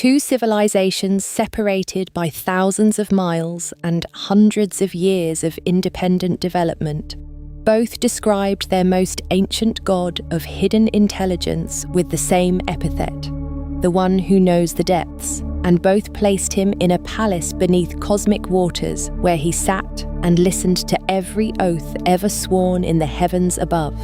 Two civilizations separated by thousands of miles and hundreds of years of independent development, both described their most ancient god of hidden intelligence with the same epithet, the one who knows the depths, and both placed him in a palace beneath cosmic waters where he sat and listened to every oath ever sworn in the heavens above.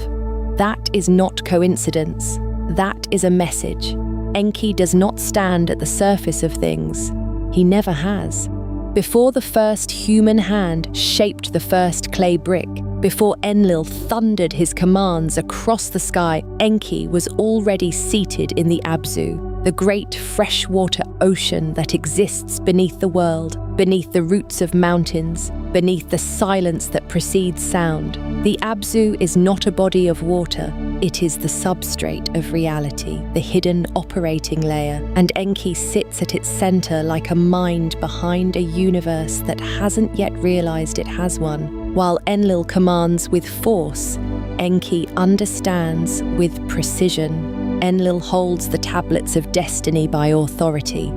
That is not coincidence. That is a message. Enki does not stand at the surface of things. He never has. Before the first human hand shaped the first clay brick, before Enlil thundered his commands across the sky, Enki was already seated in the Abzu, the great freshwater ocean that exists beneath the world, beneath the roots of mountains, beneath the silence that precedes sound. The Abzu is not a body of water, it is the substrate of reality, the hidden operating layer, and Enki sits at its center like a mind behind a universe that hasn't yet realized it has one. While Enlil commands with force, Enki understands with precision. Enlil holds the tablets of destiny by authority.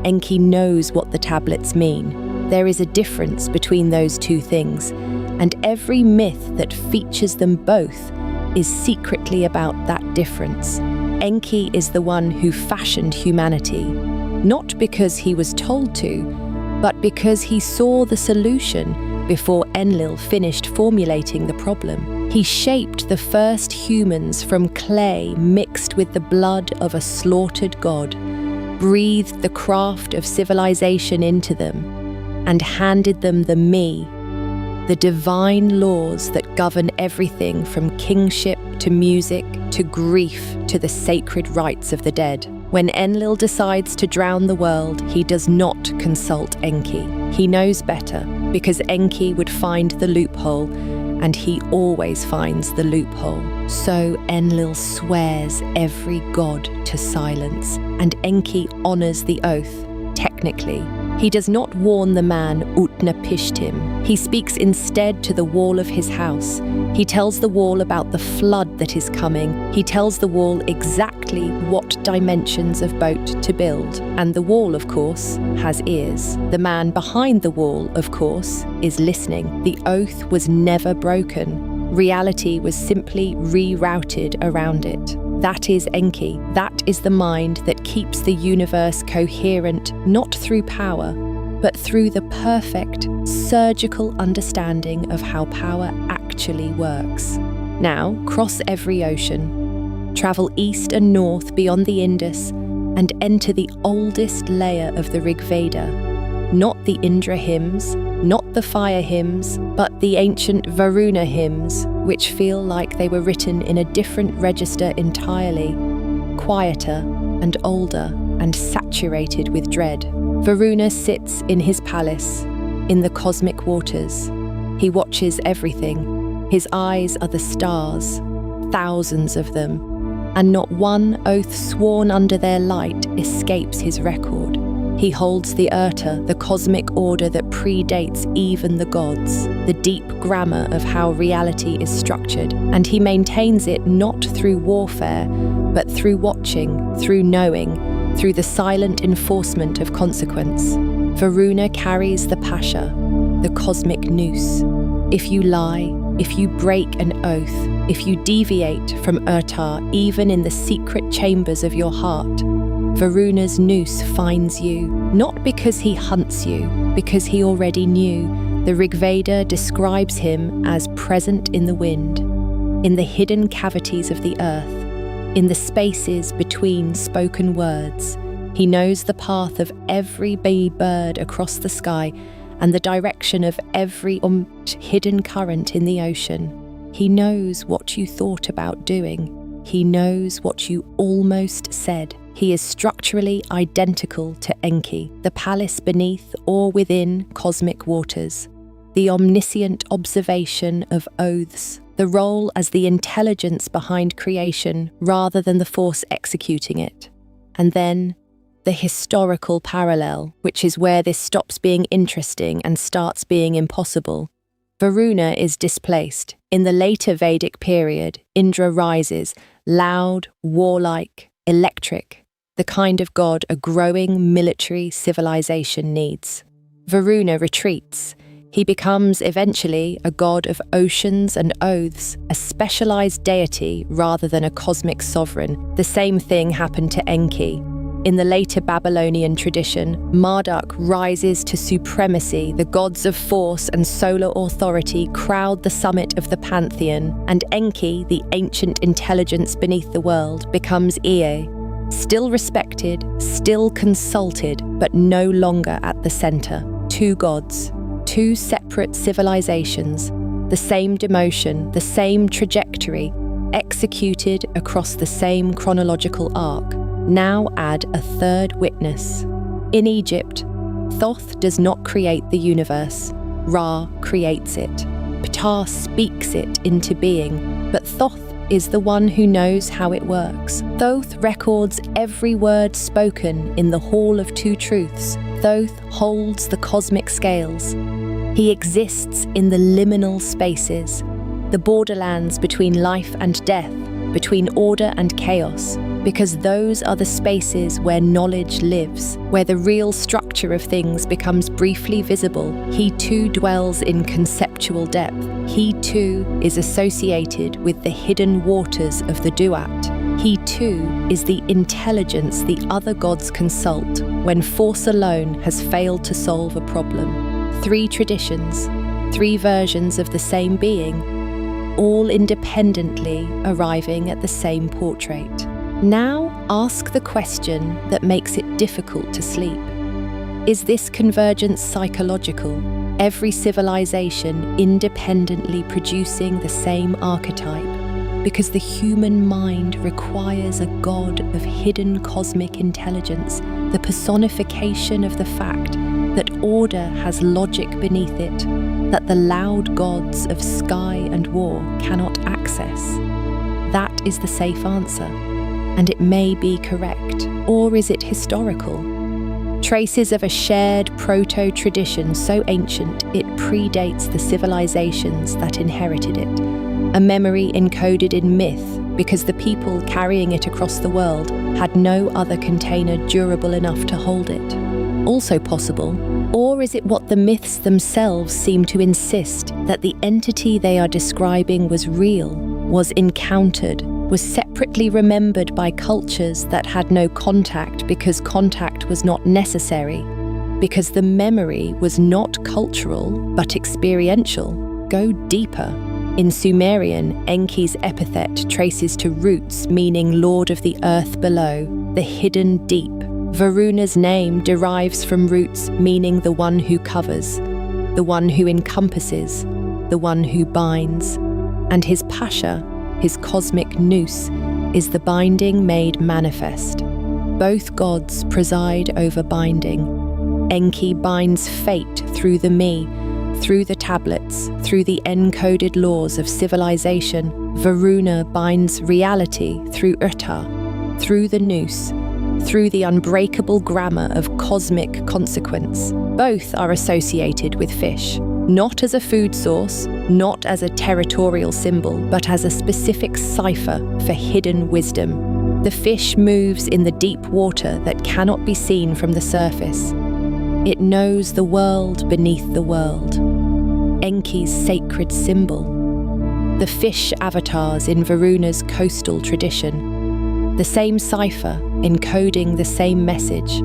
Enki knows what the tablets mean. There is a difference between those two things, and every myth that features them both is secretly about that difference. Enki is the one who fashioned humanity, not because he was told to, but because he saw the solution before Enlil finished formulating the problem. He shaped the first humans from clay mixed with the blood of a slaughtered god, breathed the craft of civilization into them, and handed them the me, the divine laws that govern everything from kingship to music to grief to the sacred rites of the dead. When Enlil decides to drown the world, he does not consult Enki. He knows better, because Enki would find the loophole, and he always finds the loophole. So Enlil swears every god to silence, and Enki honors the oath, technically. He does not warn the man Utnapishtim. He speaks instead to the wall of his house. He tells the wall about the flood that is coming. He tells the wall exactly what dimensions of boat to build. And the wall, of course, has ears. The man behind the wall, of course, is listening. The oath was never broken. Reality was simply rerouted around it. That is Enki. That is the mind that keeps the universe coherent, not through power, but through the perfect, surgical understanding of how power actually works. Now, cross every ocean, travel east and north beyond the Indus, and enter the oldest layer of the Rig Veda. Not the Indra hymns, not the fire hymns, but the ancient Varuna hymns, which feel like they were written in a different register entirely, quieter and older and saturated with dread. Varuna sits in his palace, in the cosmic waters. He watches everything. His eyes are the stars, thousands of them, and not one oath sworn under their light escapes his record. He holds the Urta, the cosmic order that predates even the gods, the deep grammar of how reality is structured, and he maintains it not through warfare, but through watching, through knowing, through the silent enforcement of consequence. Varuna carries the Pasha, the cosmic noose. If you lie, if you break an oath, if you deviate from Urta even in the secret chambers of your heart, Varuna's noose finds you, not because he hunts you, because he already knew. The Rig Veda describes him as present in the wind, in the hidden cavities of the earth, in the spaces between spoken words. He knows the path of every bee bird across the sky and the direction of every hidden current in the ocean. He knows what you thought about doing. He knows what you almost said. He is structurally identical to Enki, the palace beneath or within cosmic waters, the omniscient observation of oaths, the role as the intelligence behind creation rather than the force executing it. And then the historical parallel, which is where this stops being interesting and starts being impossible. Varuna is displaced. In the later Vedic period, Indra rises, loud, warlike, electric. the kind of god a growing military civilization needs. Varuna retreats. He becomes eventually a god of oceans and oaths, a specialized deity rather than a cosmic sovereign. The same thing happened to Enki. In the later Babylonian tradition, Marduk rises to supremacy. The gods of force and solar authority crowd the summit of the pantheon, and Enki, the ancient intelligence beneath the world, becomes Ea, still respected, still consulted, but no longer at the center. Two gods, two separate civilizations, the same demotion, the same trajectory, executed across the same chronological arc. Now add a third witness. In Egypt, Thoth does not create the universe, Ra creates it. Ptah speaks it into being, but Thoth is the one who knows how it works. Thoth records every word spoken in the Hall of Two Truths. Thoth holds the cosmic scales. He exists in the liminal spaces, the borderlands between life and death, between order and chaos, because those are the spaces where knowledge lives, where the real structure of things becomes briefly visible. He too dwells in conceptual depth. He too is associated with the hidden waters of the duat. He too is the intelligence the other gods consult when force alone has failed to solve a problem. Three traditions, three versions of the same being, all independently arriving at the same portrait. Now ask the question that makes it difficult to sleep. Is this convergence psychological? Every civilization independently producing the same archetype? Because the human mind requires a god of hidden cosmic intelligence, the personification of the fact that order has logic beneath it, that the loud gods of sky and war cannot access. That is the safe answer, and it may be correct. Or is it historical? Traces of a shared proto-tradition so ancient it predates the civilizations that inherited it. A memory encoded in myth because the people carrying it across the world had no other container durable enough to hold it. Also possible. Or is it what the myths themselves seem to insist, that the entity they are describing was real, was encountered, was separately remembered by cultures that had no contact because contact was not necessary, because the memory was not cultural but experiential? Go deeper. In Sumerian, Enki's epithet traces to roots meaning Lord of the earth below, the hidden deep. Varuna's name derives from roots meaning the one who covers, the one who encompasses, the one who binds. And his pasha, his cosmic noose, is the binding made manifest. Both gods preside over binding. Enki binds fate through the me, through the tablets, through the encoded laws of civilization. Varuna binds reality through Uta, through the noose, through the unbreakable grammar of cosmic consequence. Both are associated with fish, not as a food source, not as a territorial symbol, but as a specific cipher for hidden wisdom. The fish moves in the deep water that cannot be seen from the surface. It knows the world beneath the world. Enki's sacred symbol. The fish avatars in Varuna's coastal tradition. The same cipher, encoding the same message.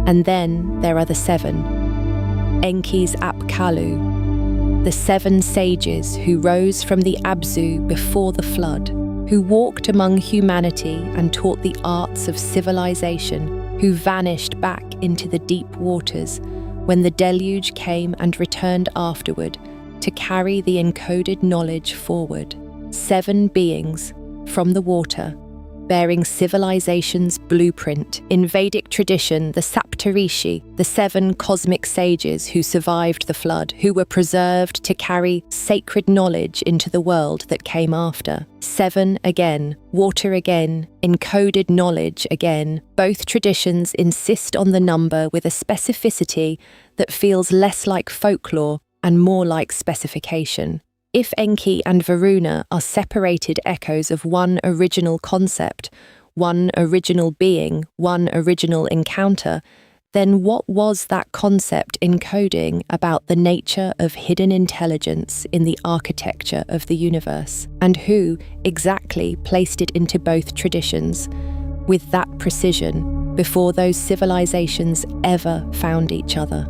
And then there are the seven. Enki's Apkallu, the seven sages who rose from the Abzu before the flood, who walked among humanity and taught the arts of civilization, who vanished back into the deep waters when the deluge came and returned afterward to carry the encoded knowledge forward. Seven beings from the water, bearing civilization's blueprint. In Vedic tradition, the Saptarishi, the seven cosmic sages who survived the flood, who were preserved to carry sacred knowledge into the world that came after. Seven again, water again, encoded knowledge again. Both traditions insist on the number with a specificity that feels less like folklore and more like specification. If Enki and Varuna are separated echoes of one original concept, one original being, one original encounter, then what was that concept encoding about the nature of hidden intelligence in the architecture of the universe? And who exactly placed it into both traditions with that precision before those civilizations ever found each other?